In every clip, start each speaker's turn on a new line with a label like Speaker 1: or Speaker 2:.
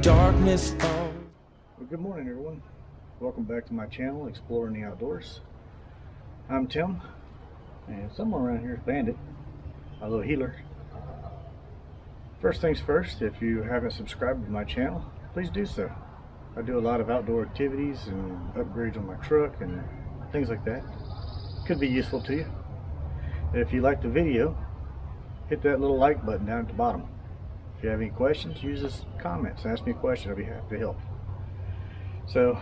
Speaker 1: darkness falls.
Speaker 2: Well, good morning, everyone. Welcome back to my channel, Exploring the Outdoors. I'm Tim, and somewhere around here is Bandit, my little healer. First things first, if you haven't subscribed to my channel, please do so. I do a lot of outdoor activities and upgrades on my truck and things like that. Could be useful to you. If you like the video, hit that little like button down at the bottom. If you have any questions, use this comments. Ask me a question, I'll be happy to help. So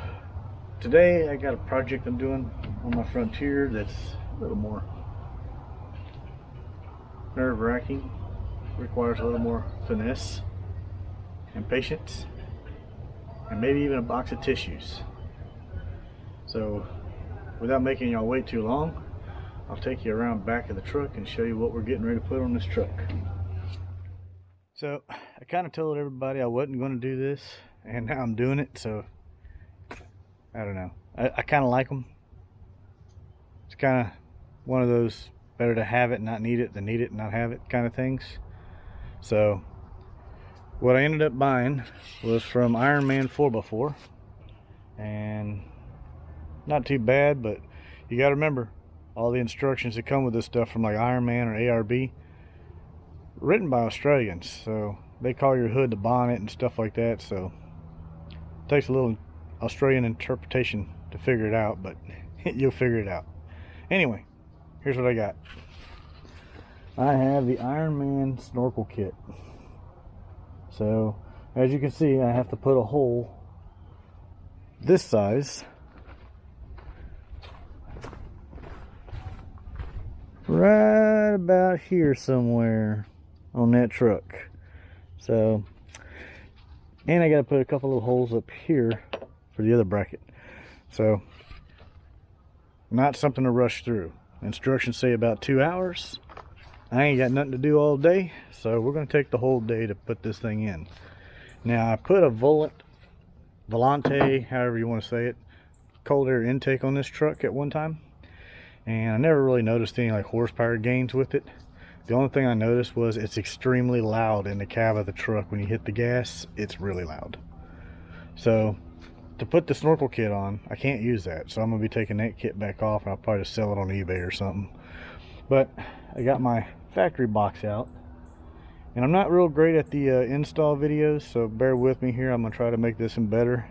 Speaker 2: today I got a project I'm doing on my Frontier that's a little more nerve-wracking, requires a little more finesse and patience, and maybe even a box of tissues. So without making y'all wait too long, I'll take you around back of the truck and show you what we're getting ready to put on this truck. So I kind of told everybody I wasn't going to do this, and now I'm doing it. So I don't know, I kind of like them. It's kind of one of those better to have it and not need it than need it and not have it kind of things. So what I ended up buying was from Iron Man 4x4, and not too bad, but you got to remember all the instructions that come with this stuff from like Iron Man or ARB, written by Australians, so they call your hood the bonnet and stuff like that. So it takes a little Australian interpretation to figure it out, but you'll figure it out. Anyway, here's what I got. I have the Iron Man Snorkel kit. So as you can see, I have to put a hole this size right about here somewhere on that truck. So, and I got to put a couple of holes up here for the other bracket. So not something to rush through. Instructions say about 2 hours. I ain't got nothing to do all day, so we're going to take the whole day to put this thing in. Now I put a Volante, however you want to say it, cold air intake on this truck at one time, and I never really noticed any like horsepower gains with it. The only thing I noticed was it's extremely loud in the cab of the truck. When you hit the gas, it's really loud. So to put the Snorkel kit on, I can't use that, so I'm going to be taking that kit back off, and I'll probably just sell it on eBay or something. But I got my factory box out, and I'm not real great at the install videos, so bear with me here. I'm going to try to make this one better,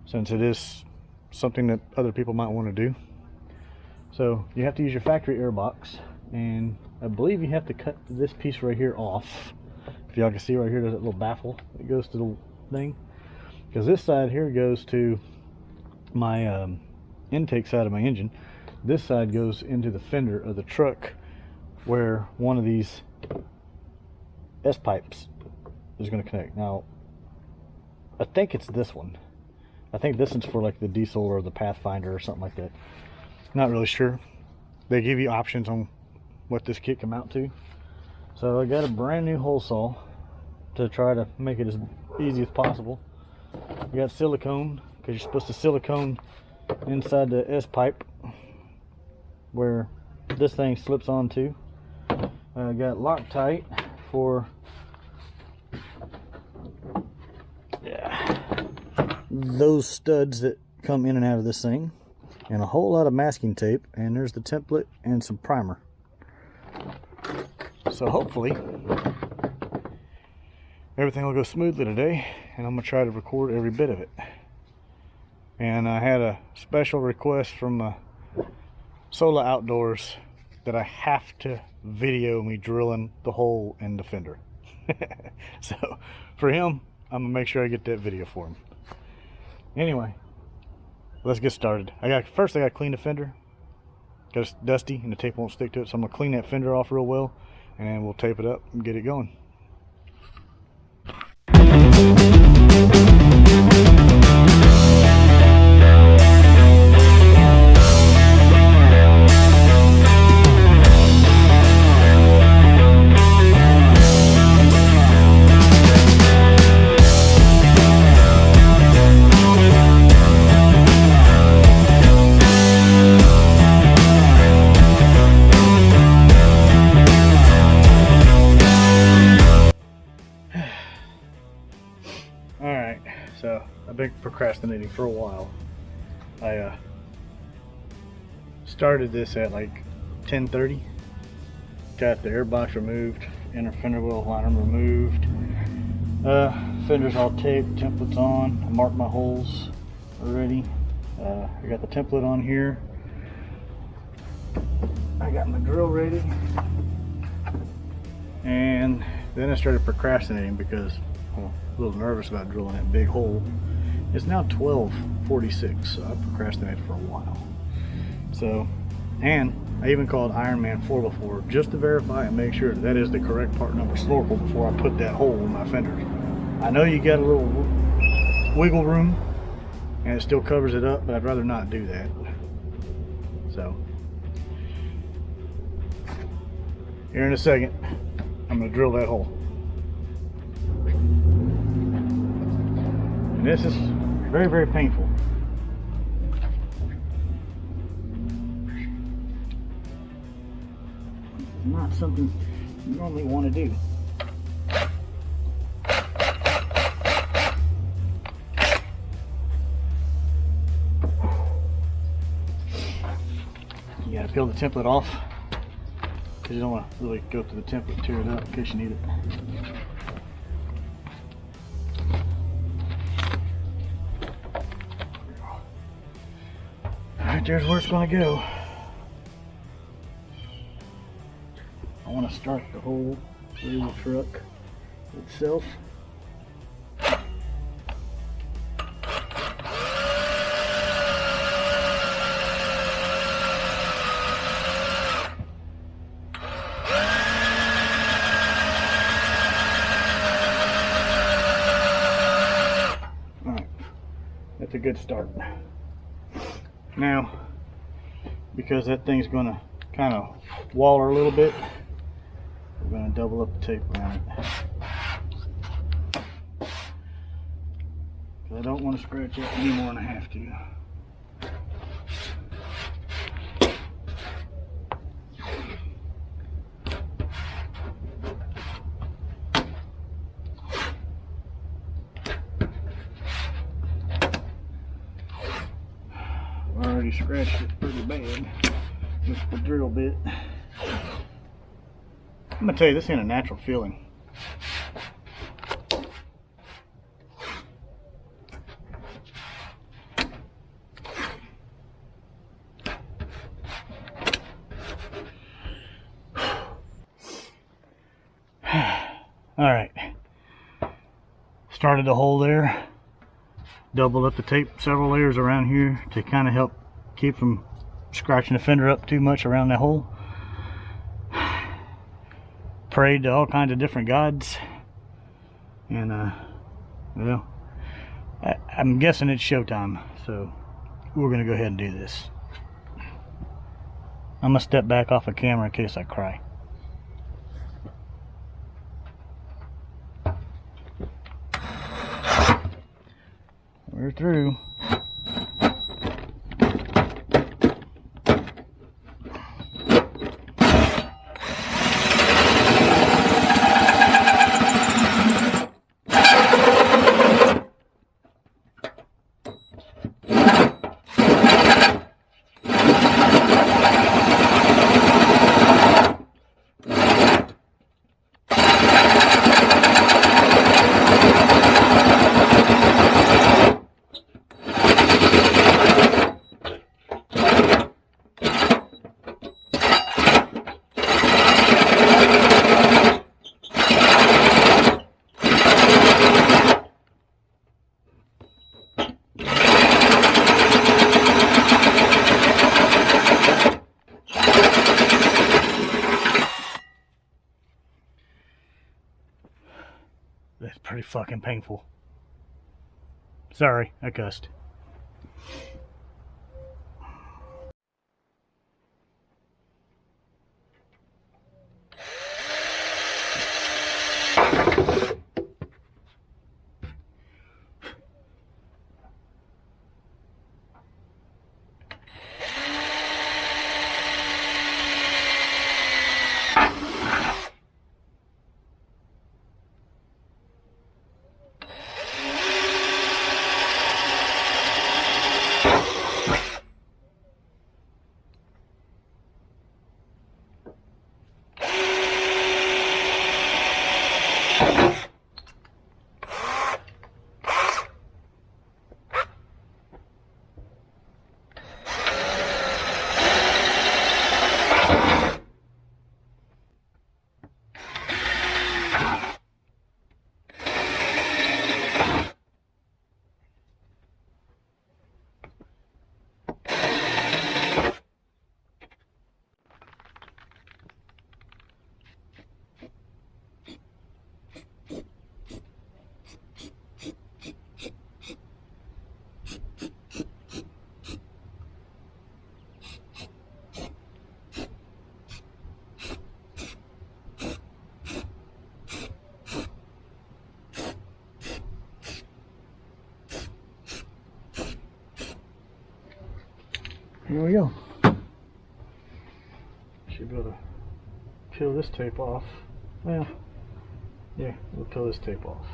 Speaker 2: since it is something that other people might want to do. So you have to use your factory air box, and I believe you have to cut this piece right here off. If y'all can see right here, there's that little baffle that goes to the thing, because this side here goes to my intake side of my engine. This side goes into the fender of the truck, where one of these S-pipes is going to connect. Now I think it's this one. I think this one's for like the diesel or the Pathfinder or something like that. Not really sure. They give you options on what this kit can mount to. So I got a brand new hole saw to try to make it as easy as possible. You got silicone, because you're supposed to silicone inside the S-pipe where this thing slips onto. I got Loctite for those studs that come in and out of this thing, and a whole lot of masking tape, and there's the template and some primer. So hopefully everything will go smoothly today, and I'm going to try to record every bit of it. And I had a special request from Sola Outdoors that I have to video me drilling the hole in the fender. So for him, I'm going to make sure I get that video for him. Anyway, let's get started. First I got to clean the fender, because it's dusty and the tape won't stick to it. So I'm going to clean that fender off real well, and we'll tape it up and get it going. So I've been procrastinating for a while. I started this at like 10:30. Got the airbox removed, inner fender well liner removed. Fender's all taped, templates on. I marked my holes already. I got the template on here. I got my drill ready. And then I started procrastinating because I'm a little nervous about drilling that big hole. It's now 12:46, so I procrastinated for a while. So, and I even called Iron Man 4x4 just to verify and make sure that is the correct part number Snorkel before I put that hole in my fenders. I know you got a little wiggle room and it still covers it up, but I'd rather not do that. So, here in a second, I'm going to drill that hole. And this is very, very painful. It's not something you normally want to do. You got to peel the template off because you don't want to really go through the template and tear it up in case you need it. Alright, there's where it's going to go. I want to start the hole through the truck itself. That's a good start. Now, because that thing's going to kind of waller a little bit, we're going to double up the tape around it. I don't want to scratch it any more than I have to. Already scratched it pretty bad with the drill bit. I'm gonna tell you, this ain't a natural feeling. Alright, started the hole there, doubled up the tape several layers around here to kind of help keep from scratching the fender up too much around that hole. Prayed to all kinds of different gods, and well, I'm guessing it's showtime, so we're gonna go ahead and do this. I'm gonna step back off the camera in case I cry. We're through. That's pretty fucking painful. Sorry, I cussed. Here we go. Should be able to peel this tape off. Well, yeah, we'll peel this tape off.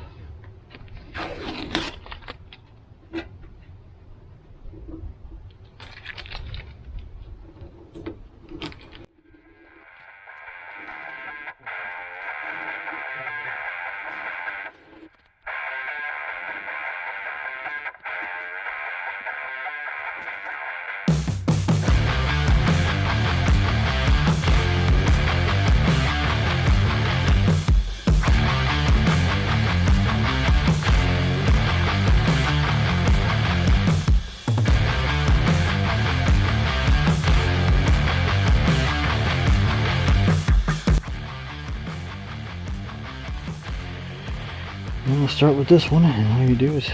Speaker 2: And we'll start with this one, and all you do is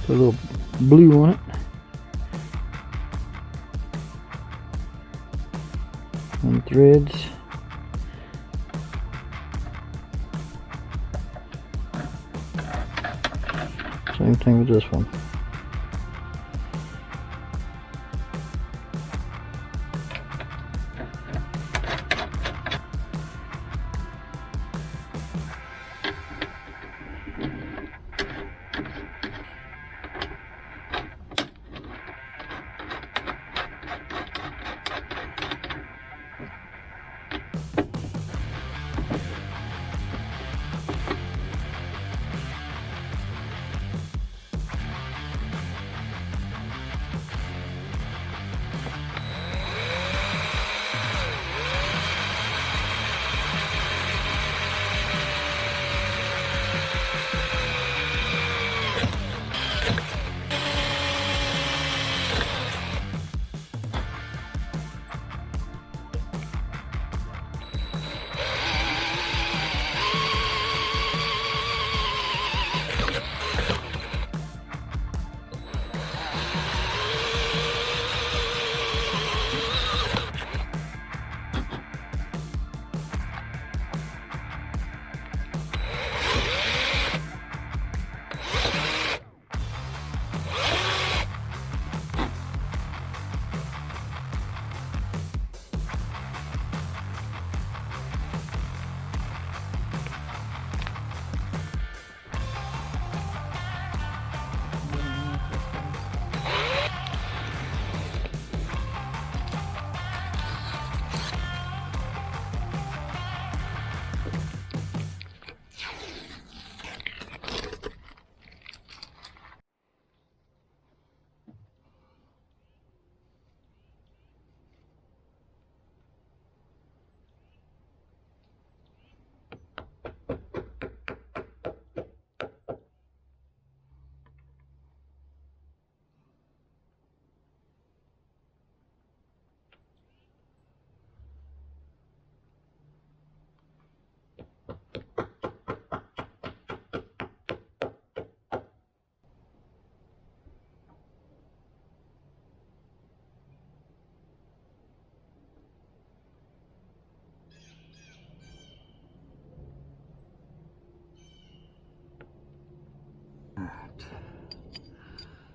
Speaker 2: put a little blue on it. And threads. Same thing with this one.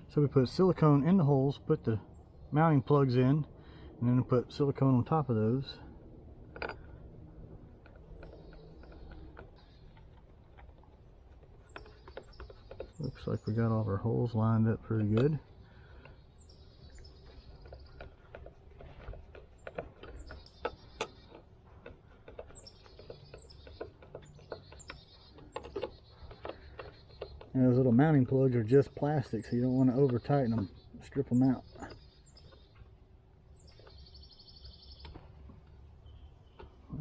Speaker 2: So we put silicone in the holes, put the mounting plugs in, and then put silicone on top of those. Looks like we got all of our holes lined up pretty good. And those little mounting plugs are just plastic, so you don't want to over tighten them. Strip them out.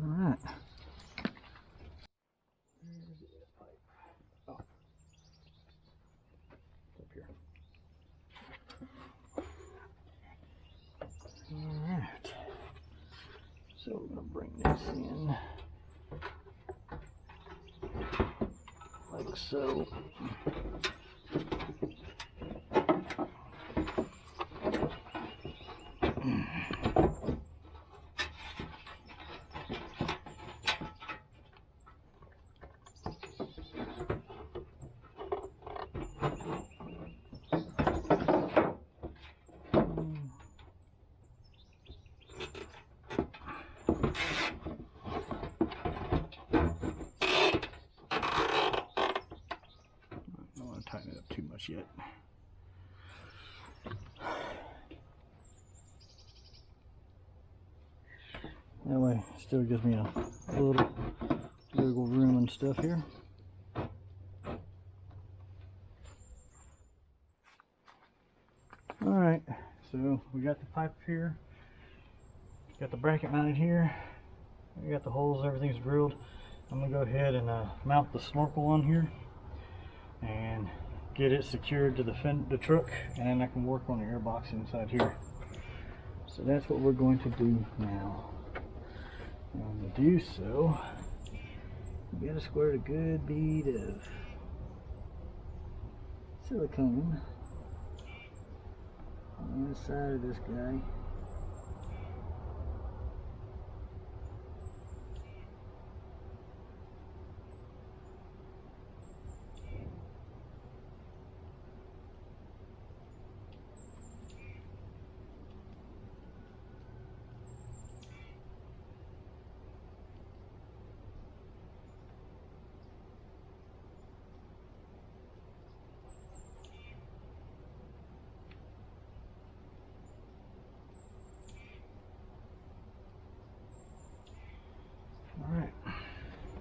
Speaker 2: Alright. Oh. Up here. Alright. So we're going to bring this in like so. way, still gives me a little wiggle room and stuff here. Alright, so we got the pipe here, got the bracket mounted here, we got the holes, everything's drilled. I'm going to go ahead and mount the Snorkel on here and get it secured to the truck, and then I can work on the airbox inside here. So that's what we're going to do now. And to do so, you gotta squirt a good bead of silicone on the side of this guy.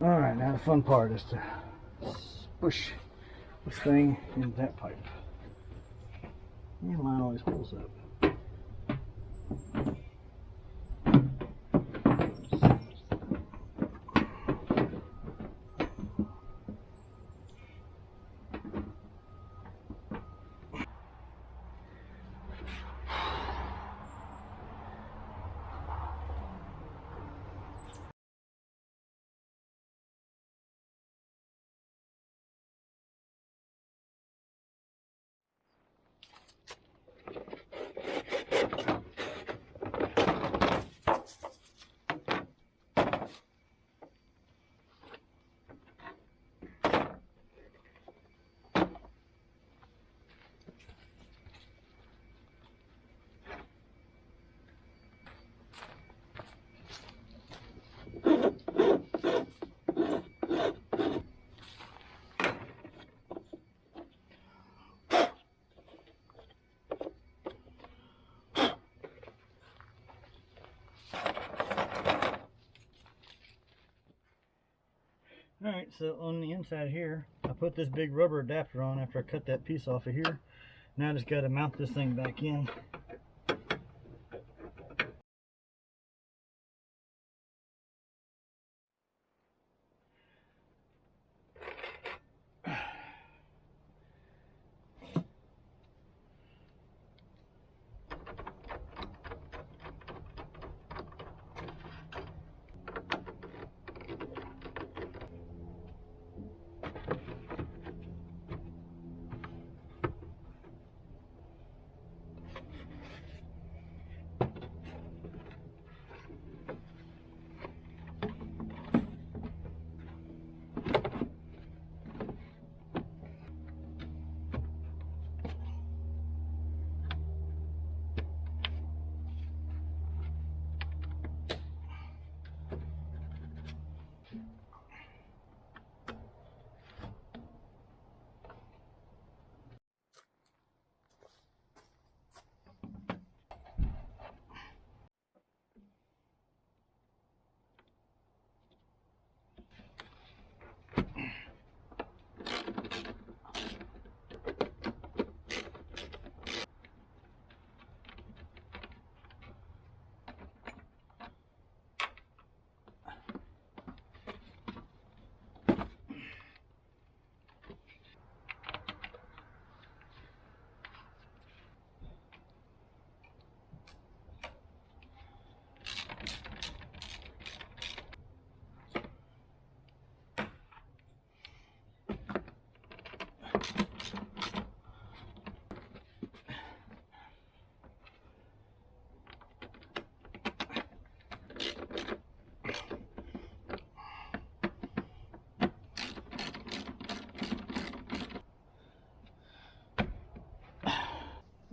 Speaker 2: Alright, now the fun part is to push this thing into that pipe. And line all these holes up. Alright, so on the inside here, I put this big rubber adapter on after I cut that piece off of here. Now I just got to mount this thing back in.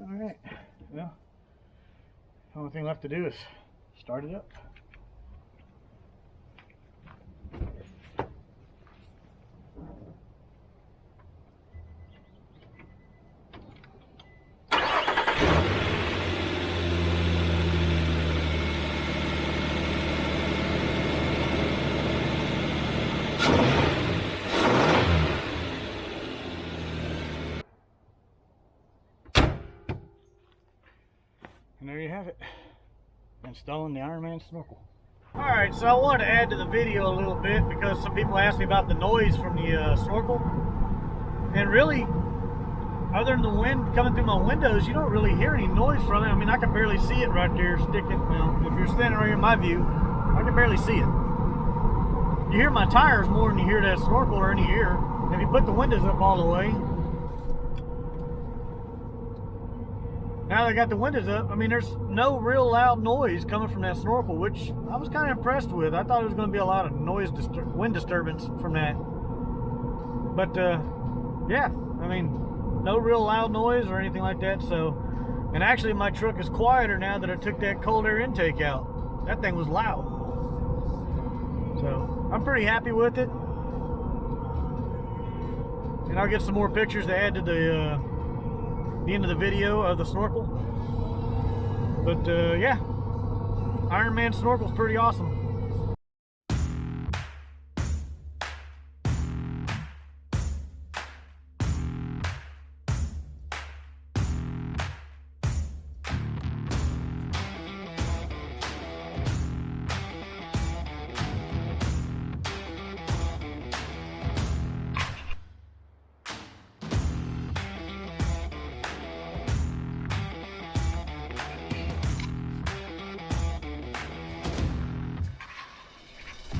Speaker 2: Alright, well, the only thing left to do is start it up. And there you have it. Installing the Ironman snorkel. Alright, so I wanted to add to the video a little bit because some people asked me about the noise from the snorkel. And really, other than the wind coming through my windows, you don't really hear any noise from it. I mean, I can barely see it right there sticking. Well, if you're standing right here in my view, I can barely see it. You hear my tires more than you hear that snorkel or any air. If you put the windows up all the way, now they got the windows up, I mean, there's no real loud noise coming from that snorkel, which I was kind of impressed with. I thought it was going to be a lot of wind disturbance from that. But, yeah, I mean, no real loud noise or anything like that. So, and actually my truck is quieter now that I took that cold air intake out. That thing was loud. So, I'm pretty happy with it. And I'll get some more pictures to add to the end of the video of the snorkel. But yeah, Ironman snorkel's pretty awesome.